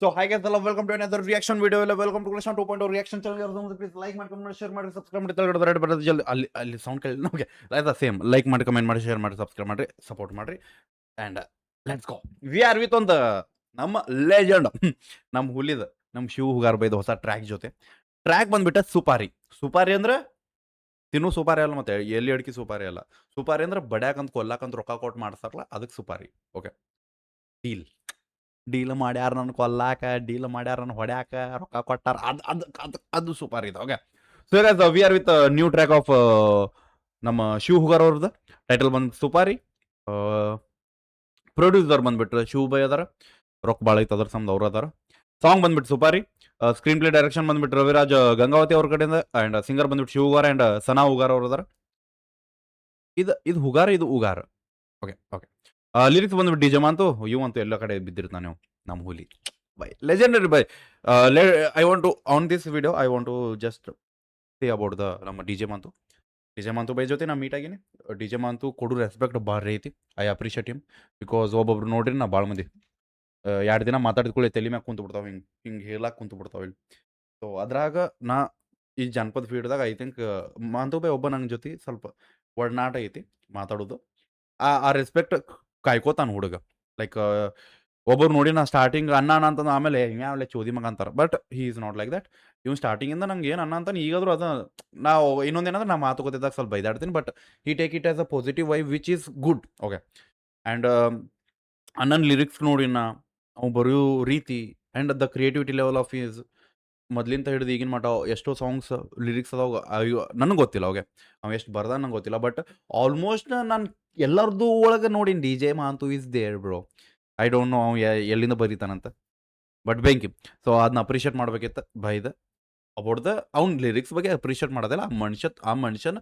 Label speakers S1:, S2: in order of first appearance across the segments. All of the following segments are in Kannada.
S1: So hi guys, hello, welcome to another reaction video. Welcome to Clash 2.0 reaction channel. Please like ಮಾಡಿ comment ಮಾಡಿ share ಮಾಡಿ subscribe ಮಾಡಿ ತಲೆಗಡೆ ರೆಡ್ ಬರೋದು ಜಲ್ದಿ ಅಲ್ಲಿ ಸೌಂಡ್ ಕೇಳಿ okay like the same like ಮಾಡಿ ಕಮೆಂಟ್ ಮಾಡಿ ಶೇರ್ ಮಾಡಿ ಸಬ್ಸ್ಕ್ರೈಬ್ ಮಾಡಿ ಸಪೋರ್ಟ್ ಮಾಡಿ and let's go we are with ಒಂದು ನಮ್ಮ ಲೆಜೆಂಡ್ ನಮ್ಮ ಹುಲಿದ ನಮ್ಮ ಶಿವ ಹುಗಾರ್ ಬೈದ ಹೊಸ ಟ್ರ್ಯಾಕ್ ಜೊತೆ ಟ್ರ್ಯಾಕ್ ಬಂದ್ಬಿಟ್ಟ ಸುಪಾರಿ ಸುಪಾರಿ ಅಂದ್ರೆ ತಿನ್ನು ಸುಪಾರಿ ಅಲ್ಲ ಮತ್ತೆ ಎಲ್ಲಿ ಅಡಿಕೆ ಸುಪಾರಿ ಅಲ್ಲ ಸುಪಾರಿ ಅಂದ್ರೆ ಬಡ್ಯಾಕಂತ ಕೊಲ್ಲಾಕಂತ ರೊಕ್ಕ ಕೊಟ್ಟು ಮಾಡ್ತಾರಲ್ಲ ಅದಕ್ಕೆ ಸುಪಾರಿ ಓಕೆ ಡೀಲ್ ಡೀಲ್ ಮಾಡ್ಯಾರ ನನ್ನ ಕೊಲ್ಲಾಕ ಡೀಲ್ ಮಾಡ್ಯಾರ ನನ್ನ ಹೊಡ್ಯಾಕ ರೊಕ್ಕ ಕೊಟ್ಟಾರ ಅದು ಸೂಪರ್ ಇದೆ okay so guys we are with new track of ನಮ್ಮ ಶಿವ್ ಹುಗಾರ್ ಅವ್ರದ್ದು ಟೈಟಲ್ ಬಂದು ಸುಪಾರಿ ಪ್ರೊಡ್ಯೂಸರ್ ಬಂದ್ಬಿಟ್ರೆ ಶಿವ್ ಬೈ ಅದಾರ ರೊಕ್ಕ ಭಾಳ ಐತೆ ಅದ್ರ ಸಂಬಂಧ ಅವ್ರು ಅದಾರ ಸಾಂಗ್ ಬಂದ್ಬಿಟ್ಟು ಸುಪಾರಿ ಸ್ಕ್ರೀನ್ ಪ್ಲೇ ಡೈರೆಕ್ಷನ್ ಬಂದ್ಬಿಟ್ಟು ರವಿರಾಜ್ ಗಂಗಾವತಿ ಅವ್ರ ಕಡೆಯಿಂದ ಅಂಡ್ ಸಿಂಗರ್ ಬಂದ್ಬಿಟ್ಟು ಶಿವ್ ಹುಗಾರ್ ಅಂಡ್ ಸನಾ ಹುಗಾರ್ ಅವ್ರು ಅದಾರ ಇದು ಹುಗಾರ ಇದು ಉಗಾರ ಓಕೆ ಓಕೆ ಲಿರಿಕ್ಸ್ ಬಂದ್ಬಿಟ್ಟು ಡಿ ಜಮಾಂತು ಇವಂತೂ ಎಲ್ಲ ಕಡೆ ಬಿದ್ದಿರ್ತಾನೆ ನೀವು ನಮ್ಮ ಹುಲಿ ಬೈ ಲೆಜೆಂಡರಿ ಬೈ I want to on this video I want to just say about the ನಮ್ಮ ಡಿ ಜೆ ಮಾಂತು ಬೈ ಜೊತೆ ನಾ ಮೀಟ್ ಆಗಿನಿ ಡಿ ಜೆ ಮಾಂತು ಕೊಡು ರೆಸ್ಪೆಕ್ಟ್ ಭಾರಿ ಐತಿ ಐ ಅಪ್ರಿಷಿಯೇಟ್ ಹಿಮ್ ಬಿಕಾಸ್ ಒಬ್ಬೊಬ್ರು ನೋಡ್ರಿ ನಾ ಭಾಳ ಮಂದಿ 2 ದಿನ ಮಾತಾಡಿದ್ಕೊಳ್ಳಿ ತಲೆ ಮ್ಯಾಗ ಕುಂತು ಬಿಡ್ತಾವೆ ಹಿಂಗೆ ಹೇಳಕ್ಕೆ ಕುಂತು ಬಿಡ್ತಾವೆ ಇಲ್ಲಿ ಸೊ ಅದ್ರಾಗ ನಾ ಈ ಜನಪದ ಫೀಲ್ಡ್ದಾಗ ಐ ಥಿಂಕ್ ಮಾಂತು ಬೈ ಒಬ್ಬ ನಂಗೆ ಜೊತೆ ಸ್ವಲ್ಪ ಒಡನಾಟ ಐತಿ ಮಾತಾಡೋದು ಆ ರೆಸ್ಪೆಕ್ಟ್ ಕಾಯ್ಕೋತಾನ ಹುಡುಗ ಲೈಕ್ ಒಬ್ಬರು ನೋಡಿ ನಾ ಸ್ಟಾರ್ಟಿಂಗ್ ಅಣ್ಣ ಅಂತಂದು ಆಮೇಲೆ ಹಿಂಗೆ ಚೋದಿ ಮಗ ಅಂತಾರೆ but he is not like that ಇವ್ನು ಸ್ಟಾರ್ಟಿಂಗಿಂದ ನಂಗೆ ಏನು ಅಣ್ಣ ಅಂತಾನೆ ಈಗಾದರೂ ಅದು ನಾವು ಇನ್ನೊಂದೇನಂದ್ರೆ ನಾ ಮಾತುಕತೆದಾಗ ಸ್ವಲ್ಪ ಬೈದಾಡ್ತೀನಿ but he take it as a positive way which is good okay and ಅಣ್ಣನ ಲಿರಿಕ್ಸ್ ನೋಡಿ ನಾ ಅವು ಬರೆಯೋ ರೀತಿ and the creativity level of is ಮೊದಲಿಂದ ಹಿಡಿದು ಈಗಿನ ಮಟ್ಟ ಎಷ್ಟೋ ಸಾಂಗ್ಸ್ ಲಿರಿಕ್ಸ್ ಅದಾವ ನನಗೆ ಗೊತ್ತಿಲ್ಲ ಓಕೆ ಅವ ಎಷ್ಟು ಬರ್ದ ನಂಗೆ ಗೊತ್ತಿಲ್ಲ ಬಟ್ ಆಲ್ಮೋಸ್ಟ್ ನಾನು ಎಲ್ಲರದ್ದು ಒಳಗೆ ನೋಡಿನಿ D J Manthu is there bro I don't know ಅವ್ ಎಲ್ಲಿಂದ ಬರೀತಾನಂತ ಬಟ್ ಬೆಂಕಿ ಸೊ ಅದನ್ನ ಅಪ್ರಿಷಿಯೇಟ್ ಮಾಡ್ಬೇಕಿತ್ತು ಬೈದ ಅಬೌಟ್ ದ ಅವ್ನ ಲಿರಿಕ್ಸ್ ಬಗ್ಗೆ ಅಪ್ರಿಷಿಯೇಟ್ ಮಾಡೋದಿಲ್ಲ ಆ ಮನುಷ್ಯನ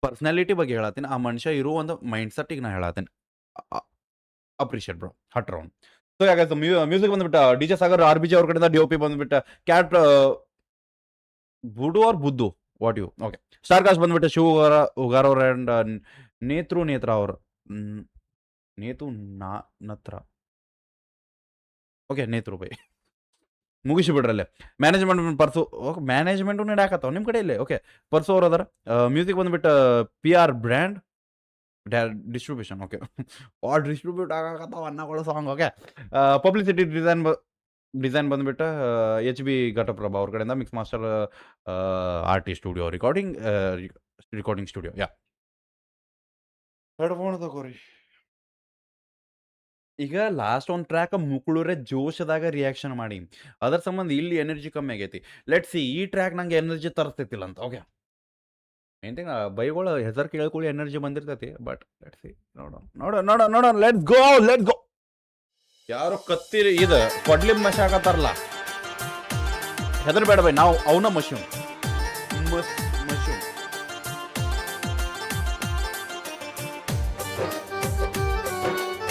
S1: ಪರ್ಸ್ನಾಲಿಟಿ ಬಗ್ಗೆ ಹೇಳತ್ತೀನಿ ಆ ಮನುಷ್ಯ ಇರೋ ಒಂದು ಮೈಂಡ್ ಸೆಟ್ಟಿಗೆ ನಾ ಹೇಳತ್ತೀನಿ ಅಪ್ರಿಷಿಯೇಟ್ ಬ್ರೋ ಹಟ್ ರೌಂಡ್ ಸೊ ಯಾಕೆ ಮ್ಯೂಸಿಕ್ ಬಂದ್ಬಿಟ್ಟು D J Sagar R B G ಅವ್ರ ಕಡೆಯಿಂದ ಡಿ ಒ ಪಿ ಬಂದ್ಬಿಟ್ಟು ಕ್ಯಾಟ್ ಬುಡು ಆರ್ ಬುದ್ದು what you okay star cast ಬಂದ್ಬಿಟ್ಟು ಶಿವ ಹುಗಾರ್ ಅವ್ರ ಆ್ಯಂಡ್ ನೇತ್ರ ಅವ್ರ ನತ್ರ ಓಕೆ ನೇತ್ರು ಬೈ ಮುಗಿಸಿ ಬಿಡ್ರಲ್ಲೇ ಮ್ಯಾನೇಜ್ಮೆಂಟ್ ಪರ್ಸು ಓಕೆ ಮ್ಯಾನೇಜ್ಮೆಂಟು ನೀಡಾಕತ್ತಾವ ನಿಮ್ಮ ಕಡೆ ಇಲ್ಲೇ ಓಕೆ ಪರ್ಸು ಅವ್ರು ಅದಾರ ಮ್ಯೂಸಿಕ್ ಬಂದ್ಬಿಟ್ಟು P R brand distribution okay distribute ಆಗತ್ತಾವ ಅನ್ನಗಳು ಸಾಂಗ್ ಓಕೆ ಪಬ್ಲಿಸಿಟಿ ಡಿಸೈನ್ ಬಂದ್ಬಿಟ್ಟು ಎಚ್ ಬಿ ಘಟಪ್ರಭಾ ಅವ್ರ ಕಡೆಯಿಂದ mix master RT studio recording studio ಯಾ ಹೆಡ್ಫೋನ್ ತಗೋರಿ ಈಗ ಲಾಸ್ಟ್ ಒಂದು ಟ್ರ್ಯಾಕ್ ಮುಕ್ಳುರೆ ಜೋಶದಾಗ ರಿಯಾಕ್ಷನ್ ಮಾಡಿ ಅದ್ರ ಸಂಬಂಧ ಇಲ್ಲಿ ಎನರ್ಜಿ ಕಮ್ಮಿ ಆಗೈತಿ ಲೆಟ್ ಸಿ ಈ ಟ್ರ್ಯಾಕ್ ನಂಗೆ ಎನರ್ಜಿ ತರಿಸ್ತೈತಿಲ್ಲ ಅಂತ ಓಕೆ ಏನ್ ಥಿಂಗ್ ಬೈಗಳು ಹೆಸರು ಕೇಳ್ಕೊಳ್ಳಿ ಎನರ್ಜಿ ಬಂದಿರ್ತೈತಿ ಬಟ್ ಲೆಟ್ ಸಿ ನೋಡೋಣ ಲೆಟ್ಸ್ ಗೋ ಯಾರು ಕತ್ತಿರಿ ಇದು ಕೊಡ್ಲಿ ಮಶಾಕತ್ತಾರಲ್ಲ ಹೆದರ್ ಬೇಡ ಬೈ ನಾವು ಅವನ ಮಶ್ಯೂಮ್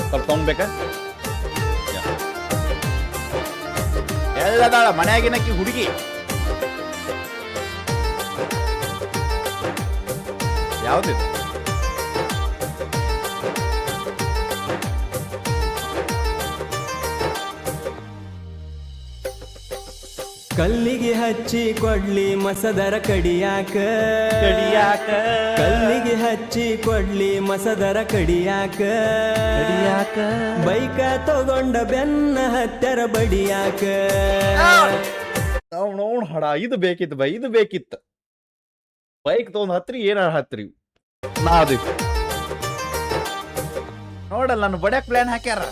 S1: ಸ್ವಲ್ಪ ಸೌಂಡ್ ಬೇಕಾ ಎಲ್ಲದಾಳ ಮನೆಯಾಗಿನಕ್ಕಿ ಹುಡುಗಿ ಯಾವ್ದಿದು
S2: ಕಲ್ಲಿಗೆ ಹಚ್ಚಿ ಕೊಡ್ಲಿ ಮಸದರ ಕಡಿಯಾಕ ಕಲ್ಲಿಗೆ ಹಚ್ಚಿ ಕೊಡ್ಲಿ ಮಸದರ ಕಡಿಯಾಕ ಬೈಕ ತಗೊಂಡ ಬೆನ್ನ ಹತ್ತರ ಬಡಿಯಾಕ
S1: ನೋಡ್ ಹಡ ಇದು ಬೇಕಿತ್ತು ಬೈ ಇದು ಬೇಕಿತ್ತು ಬೈಕ್ ತಗೊಂಡ್ ಹತ್ರಿ ಏನ ಹತ್ರಿ ನಾದಿ ನೋಡಲ್ಲ ನಾನು ಬಡ್ಯಾಕ್ ಪ್ಲಾನ್ ಹಾಕ್ಯಾರ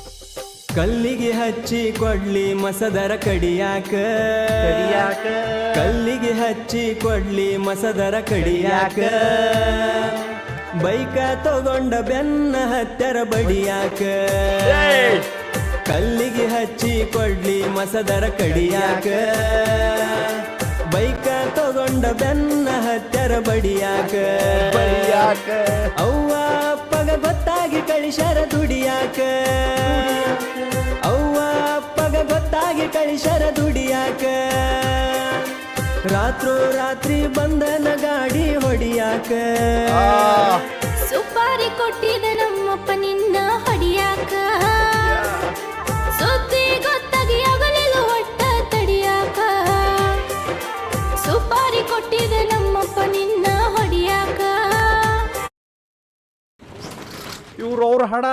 S2: ಕಲ್ಲಿಗೆ ಹಚ್ಚಿ ಕೊಡ್ಲಿ ಮಸದರ ಕಡಿಯಾಕ ಕಲ್ಲಿಗೆ ಹಚ್ಚಿ ಕೊಡ್ಲಿ ಮಸದರ ಕಡಿಯಾಕ ಬೈಕ ತಗೊಂಡ ಬೆನ್ನ ಹತ್ತರ ಬಡಿಯಾಕ ಕಲ್ಲಿಗೆ ಹಚ್ಚಿ ಕೊಡ್ಲಿ ಮಸದರ ಕಡಿಯಾಕ ಬೈಕ ತಗೊಂಡ ಬೆನ್ನ ಹತ್ತರ ಬಡಿಯಾಕ ಅವ್ವ ಅಪ್ಪಗ ಗೊತ್ತಾಗಿ ಕಳಿಸರ ದುಡಿಯಾಕ ಅವ್ವ ಅಪ್ಪಗ ಗೊತ್ತಾಗಿ ಕಳಿಸರ ದುಡಿಯಾಕ ರಾತ್ರಿ ಬಂದನ ಗಾಡಿ ಹೊಡಿಯಾಕ
S3: ಸುಪಾರಿ ಕೊಟ್ಟಿದ ನಮ್ಮಪ್ಪ ನಿನ್ನ ಹೊಡಿಯಾಕ ಸುದ್ದಿ ಗೊತ್ತಾಗಿ
S1: ಹಾಡ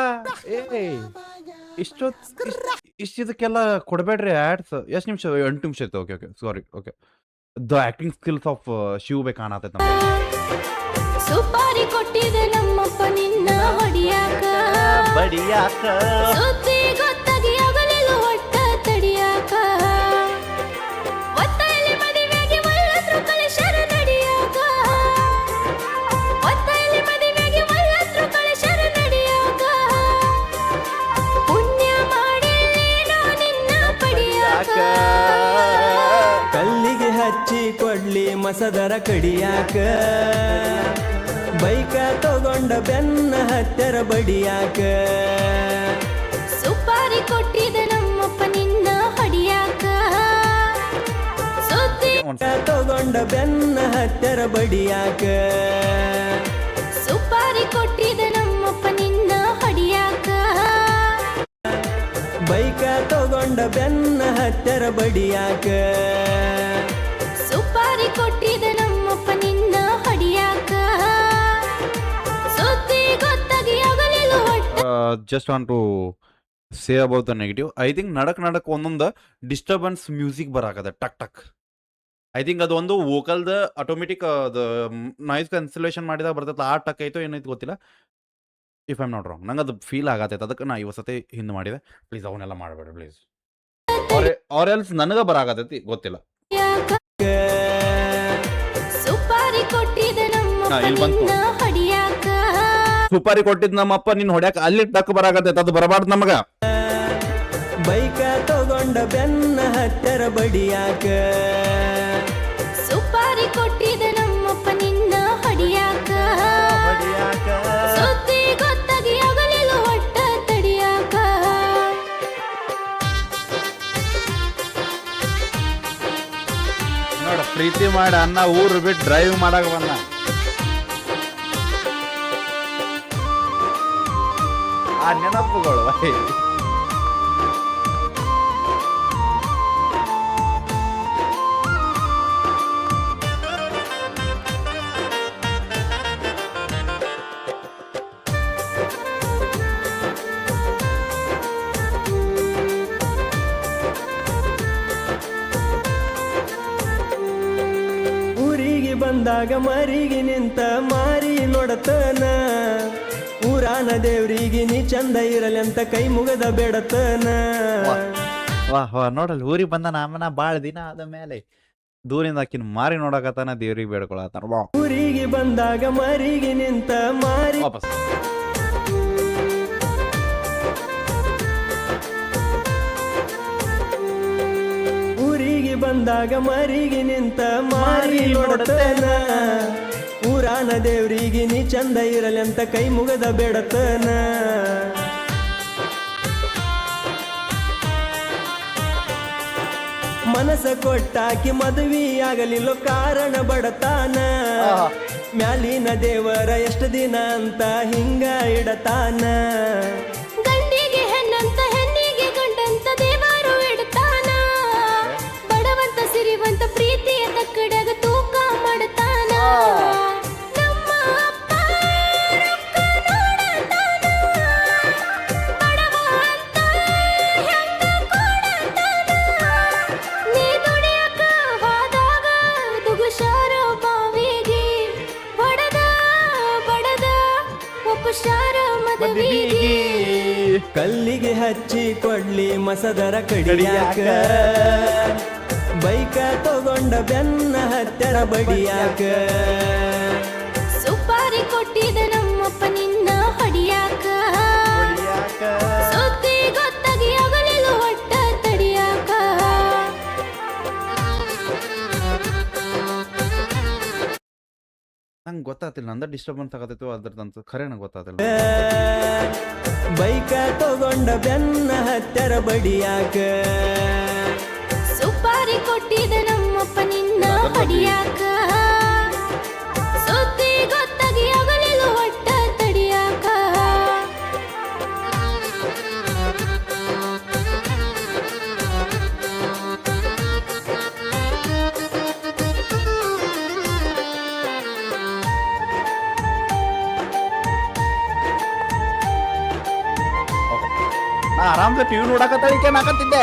S1: ಏ ಇಷ್ಟಿದಕ್ಕೆಲ್ಲ ಕೊಡಬೇಡ್ರಿ ಆಡ್ಸ್. ಎಷ್ಟು ನಿಮಿಷ? 8 ನಿಮಿಷ ಆಯ್ತು. Okay sorry. Okay, the acting skills of Shiv ಬೇ ಕಾಣತೈತೆ ನಮ್ಗೆ.
S3: ಸುಪಾರಿ ಕೊಟ್ಟಿದೆ ನಮ್ಮಪ್ಪ ನಿನ್ನ ಹೊಡಿಯಾಕ
S1: ಬಡಿಯಾಕ
S3: ಸುದ್ದಿ ಗೊತ್ತಾಗಿ ಆಗಲಿಲ್ಲ ಒಟ್ಟ ತಡಿಯಾಕ ಒತ್ತಲ್ಲಿ ಮದುವೆಗೆ ಒಳ್ಳತ್ರ ಕಳಿಸರ ನಡಿಯಾಕ ಒತ್ತಲ್ಲಿ ಮದುವೆಗೆ ಒಳ್ಳತ್ರ ಕಳಿಸರ ನಡಿಯಾಕ ಪುಣ್ಯ ಮಾಡಿಲ್ಲೇನೋ ನಿನ್ನ ಪಡಿಯಾಕ
S2: ಕಲ್ಲಿಗೆ ಹಚ್ಚಿ ಕೊಡ್ಲಿ ಮಸದರ ಕಡಿಯಾಕ ಬೈಕ ತಗೊಂಡ ಬೆನ್ನ ಹತ್ತರ ಬಡಿಯಾಕ
S3: ಸುಪಾರಿ ಕೊಟ್ಟಿದೆ ನಮ್ಮಪ್ಪ ನಿನ್ನ ಹೊಡಿಯಾಕ ಸುದ್ದಿ
S2: ತಗೊಂಡ ಬೆನ್ನ ಹತ್ತರ ಬಡಿಯಾಕ
S3: ಸುಪಾರಿ ಕೊಟ್ಟಿದೆ ನಮ್ಮಪ್ಪ ನಿನ್ನ ಹೊಡಿಯಾಕ
S2: ಬೈಕ ತಗೊಂಡ ಬೆನ್ನ ಹತ್ತರ ಬಡಿಯಾಕ
S3: ಸುಪಾರಿ ಕೊಟ್ಟಿದೆ ನಮ್ಮಪ್ಪ ನಿನ್ನ ಹೊಡಿಯಾಕ ಸುದ್ದಿ ಗೊತ್ತಾಗಿ ಆಗಲಿಲ್ಲ ಒಟ್ಟ
S1: just want to say about the negative. I think ನಡಕ್ ಒಂದೊಂದು ಡಿಸ್ಟರ್ಬೆನ್ಸ್ ಮ್ಯೂಸಿಕ್ ಬರಾಕದ ಟಕ್ ಟಕ್. ಐ ಥಿಂಕ್ ಅದು ಒಂದು ವೋಕಲ್ದ ಆಟೋಮೆಟಿಕ್ ನಾಯ್ಸ್ ಕ್ಯಾನ್ಸಲೇಷನ್ ಮಾಡಿದಾಗ ಬರ್ತೈತೆ. ಆ ಟಕ್ ಐತೋ ಏನೈತೆ ಗೊತ್ತಿಲ್ಲ. ಇಫ್ ಐಮ್ ನಾಟ್ ರಾಂಗ್, ನಂಗೆ ಅದು ಫೀಲ್ ಆಗತೈತೆ. ಅದಕ್ಕೆ ನಾ ಇವಸತಿ ಹಿಂದೆ ಮಾಡಿದೆ. ಪ್ಲೀಸ್ ಅವನ್ನೆಲ್ಲ ಮಾಡಬೇಡಿ ಪ್ಲೀಸ್. ಆರ್ ಎಲ್ಸ್ ನನಗೆ ಬರಾಕತೈತಿ ಗೊತ್ತಿಲ್ಲ.
S3: ಸುಪಾರಿ ಕೊಟ್ಟಿದೆ ನಮ್ಮಪ್ಪ
S1: ಇಲ್ಲಿ ಬಂತು.
S3: ನಿನ್ನ ಹೊಡಿಯಾಕ
S1: ಸುಪಾರಿ ಕೊಟ್ಟಿದ್ ನಮ್ಮಪ್ಪ ನಿನ್ ಹೊಡ್ಯಾಕ ಅಲ್ಲಿ ಟಕ್ ಬರಾಕತೈತೆ. ಅದು ಬರಬಾರ್ದು ನಮಗ.
S2: ಬೈಕ ತಗೊಂಡ ಬೆನ್ನ ಹತ್ತರ ಬಡಿಯಾಕ
S3: ಸುಪಾರಿ ಕೊಟ್ಟಿದೆ ನಮ್ಮಪ್ಪ ನಿನ್ನ ಹೊಡಿಯಾಕ ಸುದ್ದಿ ಗೊತ್ತಾಗಿ ಆಗಲಿಲ್ಲ ಒಟ್ಟ ತಡಿಯಾಕ
S1: ನೋಡ, ಪ್ರೀತಿ ಮಾಡ ಅನ್ನ ಊರು ಬಿಟ್ಟು ಡ್ರೈವ್ ಮಾಡಾಕ ಬಂದ. ಆ ನೆನಪುಗಳು
S2: ಊರಿಗೆ ಬಂದಾಗ ಮರಿಗೆ ನಿಂತ ಮಾರಿ ನೋಡತನ ಊರಾನ ದೇವ್ರಿಗೆ ನೀ ಚಂದ ಇರಲೆಂತ ಕೈ ಮುಗದ ಬೇಡತನ
S1: ವಾಹ್ ನೋಡಲ್ ಊರಿಗೆ ಬಂದ ನಮ್ಮನ ಬಾಳ ದಿನ ಆದ ಮೇಲೆ ದೂರಿಂದ ಆಕಿನ ಮಾರಿ ನೋಡಕತ್ತಾನ, ದೇವ್ರಿಗೆ ಬೇಡ್ಕೊಳತಾನ.
S2: ಊರಿಗೆ ಬಂದಾಗ ಮರಿಗೆ ನಿಂತ ಮಾರಿ
S1: ವಾಪಸ್
S2: ಊರಿಗೆ ಬಂದಾಗ ಮರಿಗೆ ನಿಂತ ಮಾರಿ ನೋಡತನ ಊರಾನ ದೇವ್ರಿಗೆ ನೀ ಚಂದ ಇರಲೆಂತ ಕೈ ಮುಗದ ಬೇಡತನ ಮನಸ ಕೊಟ್ಟಾಕಿ ಮದುವೆ ಆಗಲಿಲ್ಲ ಕಾರಣ ಬಡತಾನ ಮ್ಯಾಲಿನ ದೇವರ ಎಷ್ಟು ದಿನ ಅಂತ ಹಿಂಗ ಇಡತಾನ
S3: ಗಂಡಿಗೆ ಹೆಣ್ಣಂತ ಹೆಣ್ಣಿಗೆ ಗಂಡಂತ ದೇವರು ಇಡ್ತಾನ ಬಡವಂತ ಸಿರಿವಂತ ಪ್ರೀತಿಯ ತಕ್ಕಡಗ ತೂಕ ಮಾಡ್ತಾನ ನಮ್ಮ ಅಪ್ಪ ರೊಕ್ಕ ನೋಡತಾನ ಬಡವ ಅಂತ ಹೆಂಗ ಕೊಡತಾನ ನೀ ದುಡಿಯಕ ಹೋದಾಗ ದುಗುಶಾರ ಬಾವಿಗೆ ಹೊಡೆದ ಬಡದ ಒಪ್ಪುಶಾರ ಮದುವೆಗೆ
S2: ಕಲ್ಲಿಗೆ ಹಚ್ಚಿ ಕೊಡ್ಲಿ ಮಸದರ ಕಡಿಯಾಕ ಬೈಕ ತಗೊಂಡ ಬೆನ್ನ ಹತ್ತರ ಬಡಿಯಾಕ
S3: ಸುಪಾರಿ ಕೊಟ್ಟಿದೆ ನಮ್ಮಪ್ಪ ನಿನ್ನ ಹೊಡಿಯಾಕ ಸುದ್ದಿ ಗೊತ್ತಾಗಿ ಆಗಲಿಲ್ಲ ಒಟ್ಟ ತಡಿಯಾಕ
S1: ನಂಗೆ ಗೊತ್ತಾಗ್ತಿಲ್ಲ. ನಂದ ಡಿಸ್ಟರ್ಬೆನ್ಸ್ ಆಗತ್ತೈತೋ ಅದ್ರದಂತ ಖರೆ ನಂಗೆ ಗೊತ್ತಾಗ್ತಿಲ್ಲ.
S2: ಬೈಕ ತಗೊಂಡ ಬೆನ್ನ ಹತ್ತರ ಬಡಿಯಾಕ
S3: ಸುಪಾರಿ ಕೊಟ್ಟಿದೆ ನಮ್ಮಪ್ಪ ನಿನ್ನ ಹೊಡಿಯಾಕ ಸುದ್ದಿ ಗೊತ್ತಾಗಿ ಆಗಲಿಲ್ಲ ಒಟ್ಟ ತಡಿಯಾಕ
S1: ಆರಾಮ್ಸೆ ಟಿವಿ ನೋಡಕತ್ತಳಿಕೆ ನಾಕತ್ತಿದ್ದೆ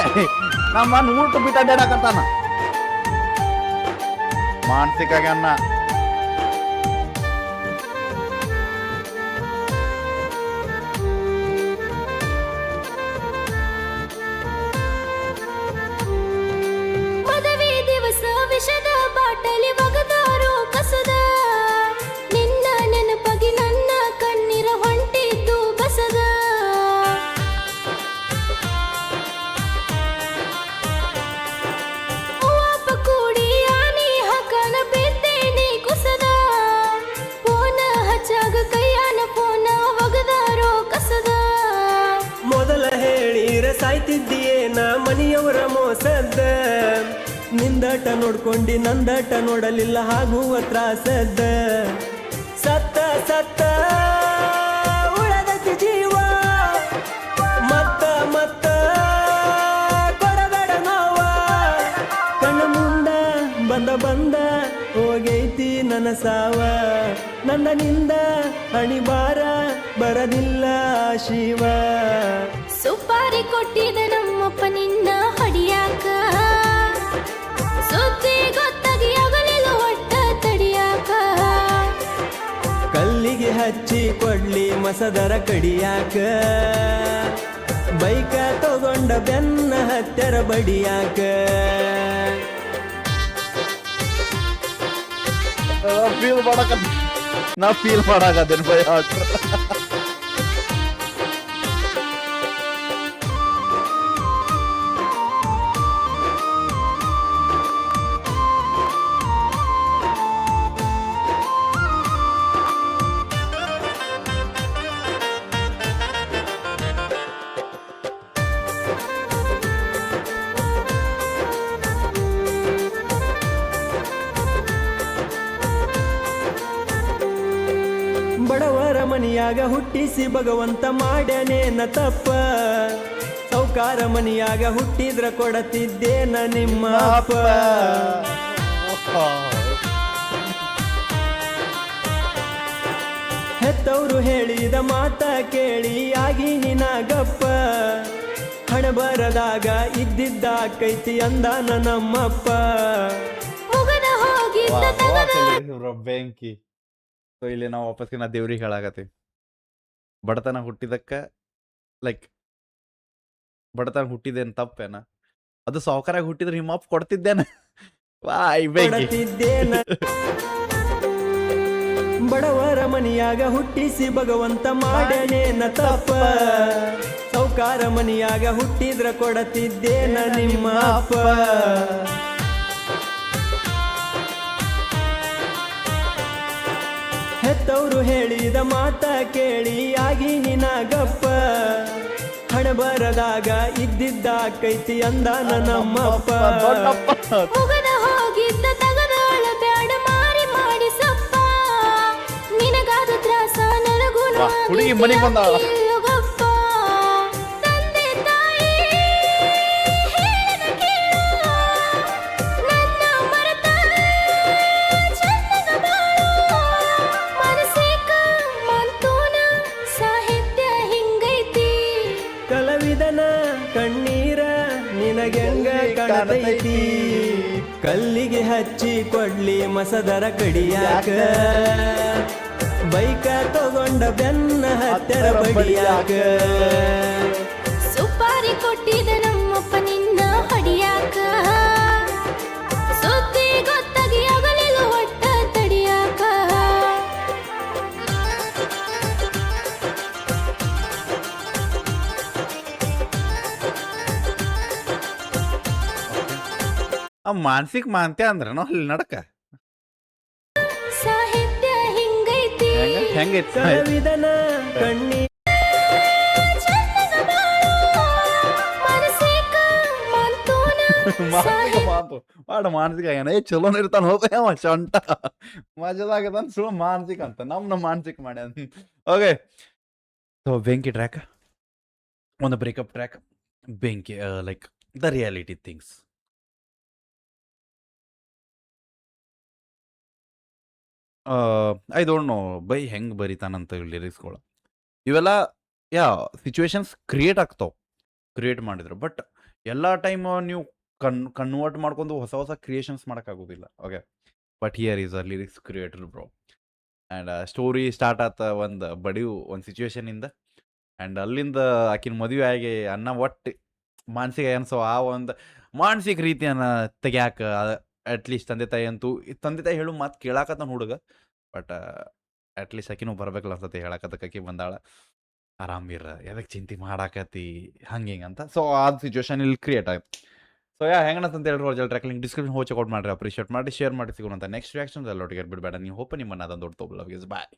S1: ನಮ್ಮ ಊಟ ಬಿಟ್ಟು ಅಡ್ಡಾಡಕತ್ತಾನ ಮಾನಸಿಕ ಅನ್ನ
S3: ಮದುವೆ ದಿವಸ ವಿಷದ ಬಾಟಲಿ ಒಗದಾರೋ ಕಸದ ನಿನ್ನ ನೆನಪಗಿ ನನ್ನ ಕಣ್ಣೀರ ಹೊಂಟಿದ್ದು ಬಸದ ಅವ್ವಪ್ಪ ಕೂಡಿ ಆನಿ ಹಕನ ಬಿದ್ದೇನೆ ಕುಸದ ಫೋನ ಹಚ್ಚಾಗ ಕೈಯಾನ ಫೋನ ಒಗದಾರೋ ಕಸದ
S2: ಮೊದಲ ಹೇಳಿರ ಸಾಯ್ತಿದ್ದೀಯೇನ ಮನೆಯವರ ಮೋಸದ್ದ ನಿಂದಾಟ ನೋಡ್ಕೊಂಡಿ ನಂದಾಟ ನೋಡಲಿಲ್ಲ ಆಗುವ ತ್ರಾಸದ್ದ ಸತ್ತ ಸತ್ತ ಉಳದತಿ ಜೀವ ಮತ್ತ ಮತ್ತ ಕೊಡಬೇಡ ನೋವ ಕಣ್ಣ ಮುಂದ ಬಂದ ಬಂದ ಹೋಗೈತಿ ನನ್ನ ಸಾವ ನಂದನಿಂದ ಅಣಿಬಾರ ಬರದಿಲ್ಲ ಶಿವ
S3: ಸುಪಾರಿ ಕೊಟ್ಟಿದ ನಮ್ಮಪ್ಪ ನಿನ್ನ ಹೊಡಿಯಾಕ ಸುದ್ದಿ ಗೊತ್ತಾಗಿ ಆಗಲಿಲ್ಲ ಒಟ್ಟ ತಡಿಯಾಕ
S2: ಕಲ್ಲಿಗೆ ಹಚ್ಚಿ ಕೊಡ್ಲಿ ಮಸದರ ಕಡಿಯಾಕ ಬೈಕ ತಗೊಂಡ ಬೆನ್ನ ಹತ್ತರ ಬಡಿಯಾಕ
S1: ಫೀಲ್ ಮಾಡಕ ನಾ ಫೀಲ್ ಮಾಡಾಕತ್ತೇನೆ ಭಯ
S2: ಬಡವರ ಮನಿಯಾಗ ಹುಟ್ಟಿಸಿ ಭಗವಂತ ಮಾಡ್ಯಾನೇನ ತಪ್ಪ ಸೌಕಾರ ಮನಿಯಾಗ ಹುಟ್ಟಿದ್ರ ಕೊಡತಿದ್ದೇನ ನಿಮ್ಮ ಅಪ್ಪ ಹೆತ್ತವರು ಹೇಳಿದ ಮಾತ ಕೇಳಿ ಆಗಿ ನಿನಾಗಪ್ಪ ಹಣಬರದಾಗ ಇದ್ದಿದ್ದ ಕೈತಿ ಅಂದಾನ ನಮ್ಮಪ್ಪ
S3: ಮುಗದ ಹೋಗಿದ್ದ ತಗದ
S1: ಬೆಂಕಿ ಸೊ ಇಲ್ಲಿ ನಾವು ವಾಪಸ್ಗೆ ನಾ ದೇವ್ರಿಗೆ ಹೇಳಾಕತ್ತೀವಿ ಬಡತನ ಹುಟ್ಟಿದಕ್ಕ ಲೈಕ್ ಬಡತನ ಹುಟ್ಟಿದೇನು ತಪ್ಪೇನ ಅದು ಸಾವುಕಾರಾಗ ಹುಟ್ಟಿದ್ರೆ ಹಿಮ್ಮಪ್ಪ ಕೊಡ್ತಿದ್ದೇನೆ ವಾಯ್ ಬೆಂಕಿ
S2: ಕೊಡತಿದ್ದೇನ ಬಡವರ ಮನಿಯಾಗ ಹುಟ್ಟಿಸಿ ಭಗವಂತ ಮಾಡ್ಯಾನೇನ ತಪ್ಪ ಸೌಕಾರ ಮನಿಯಾಗ ಹುಟ್ಟಿದ್ರ ಕೊಡತಿದ್ದೇನ ನಿಮ್ಮ ಅಪ್ಪ ಹೆತ್ತವರು ಹೇಳಿದ ಮಾತ ಕೇಳಿ ಆಗಿ ನಿನಾಗಪ್ಪ ಹಣಬರದಾಗ ಇದ್ದಿದ್ದ ಕೈತಿ ಅಂದಾನ ನಮ್ಮಪ್ಪ
S3: ಮುಗದ ಹೋಗಿದ್ದ ತಗದಾಳ ಬ್ಯಾಡ ಮಾರಿ ಮಾಡಿ ಸಪ್ಪ ನಿನಗಾದ ತ್ರಾಸ ನನಗೂ
S1: ವಾ, ಹುಡುಗಿ ಮನೆಗ್ ಬಂದಾಳ.
S3: ಗಪ್ಪ ತಂದೆ ತಾಯಿ ಹೇಳಿದ ಕೇಳು ನನ್ನ ಮರೆತ ಚಂದದ ಬಾಳು ಮನಸ್ಸಿಕ ಮಂತೂನ ಸಾಹಿತ್ಯ ಹಿಂಗೈತಿ
S2: ಕಲಾವಿದನ ಕಣ್ಣೀರ ನಿನಗೆಂಗ ಕಾಣತೈತಿ ಕಲ್ಲಿಗೆ ಹಚ್ಚಿ ಕೊಡ್ಲಿ ಮಸದರ ಕಡಿಯಾಕ ಬೈಕ ತಗೊಂಡ ಬೆನ್ನ ಹತ್ತರ ಬಡಿಯಾಕ
S3: ಸುಪಾರಿ ಕೊಟ್ಟಿದ ನಮ್ಮಪ್ಪ ನಿನ್ನ ಹೊಡಿಯಾಕ ಸುದ್ದಿ ಗೊತ್ತಾಗಿ ಆಗಲಿಲ್ಲ ಒಟ್ಟ ತಡಿಯಾಕ
S1: ಆ ಮಾನಸಿಕ ಮಾಂತ್ಯ ಅಂದ್ರನು ಅಲ್ಲಿ ನಡಕ
S3: ಸಾಹಿತ್ಯ ಹಿಂಗೈತಿ
S1: ಹೆಂಗೈತಿ
S2: ಕಲಾವಿದನ ಕಣ್ಣೀರ
S3: ಚಂದದ ಬಾಳು ಮನಸ್ಸಿಕ ಮಂತೂನ
S1: ಮಾನಸಿಕ ಮಾತು ಮಾಡ ಮಾನಸಿಕ ಏನ ಚಲೋನ ಇರ್ತಾನ ಹೋಗ ಅವ ಶಂಟ ಮಜದಾಗದಾನ ಸುಳ್ಳು ಮಾನಸಿಕ ಅಂತ ನಮ್ನ ಮಾನಸಿಕ ಮಾಡ್ಯಾನ ಓಕೆ ಸೊ ಬೆಂಕಿ ಟ್ರ್ಯಾಕ್ ಒಂದು ಬ್ರೇಕಪ್ ಟ್ರ್ಯಾಕ್ ಬೆಂಕಿ like the reality things I don't no by ಹೆಂಗೆ ಬರಿತಾನಂತ ಲಿರಿಕ್ಸ್ಗಳು ಇವೆಲ್ಲ ಯಾ ಸಿಚುವೇಶನ್ಸ್ ಕ್ರಿಯೇಟ್ ಆಗ್ತಾವ ಕ್ರಿಯೇಟ್ ಮಾಡಿದ್ರು. ಬಟ್ ಎಲ್ಲ ಟೈಮ್ ನೀವು ಕನ್ವರ್ಟ್ ಮಾಡ್ಕೊಂಡು ಹೊಸ ಕ್ರಿಯೇಷನ್ಸ್ ಮಾಡೋಕ್ಕಾಗೋದಿಲ್ಲ. Okay. But here is a lyrics creator bro. And story start ಆತ ಒಂದು ಸಿಚುವೇಶನಿಂದ. ಆ್ಯಂಡ್ ಅಲ್ಲಿಂದ ಆಕಿನ ಮದುವೆ ಆಗಿ ಒಟ್ಟು ಮಾನಸಿಕ ಅನ್ಸೋ ಆ ಒಂದು ಮಾನಸಿಕ ರೀತಿಯನ್ನು ತೆಗ್ಯಾಕ ಅಟ್ಲೀಸ್ಟ್ ತಂದೆ ತಾಯಿ ಹೇಳು ಮಾತು ಕೇಳಾಕತ್ತಾನ ಹುಡುಗ. ಬಟ್ ಅಟ್ಲೀಸ್ಟ್ ಆಕಿನೂ ಬರ್ಬೇಕಲ್ಲ ಅನ್ಸತ್ತೆ ಹೇಳಕತ್ತಕ್ಕೆ. ಆಕಿ ಬಂದಾಳ, ಆರಾಮಿರ ಎದಕ್ಕೆ ಚಿಂತೆ ಮಾಡಾಕತ್ತಿ ಹಂಗೆ ಹಿಂಗೆ ಅಂತ. ಸೊ ಆ ಸಿಚುವೇಶನ್ ಇಲ್ಲಿ ಕ್ರಿಯೇಟ್ ಆಯ್ತು. ಸೊ ಹೆಂಗನಂತ ಹೇಳಿ ಒರಿಜಿನಲ್ ಟ್ರ್ಯಾಕ್ ಲಿಂಕ್ ಡಿಸ್ಕ್ರಿಪ್ಷನ್ ಹೋಗಿ ಚೆಕ್ಔಟ್ ಮಾಡಿರಿ, ಅಪ್ರಿಷಿಯೇಟ್ ಮಾಡಿ, ಶೇರ್ ಮಾಡಿ. ಸಿಗೋಣ ನೆಕ್ಸ್ಟ್ ರಿಯಾಕ್ಷನ್ಸ್ ಎಲ್ಲೊಟ್ಟಿಗೆ ಬಿಡಬೇಡ. ನೀವು ಹೋಪ ನಿಮ್ಮನ್ನ ಅದೊಂದು ದೊಡ್ಡ ಬಾಯ್.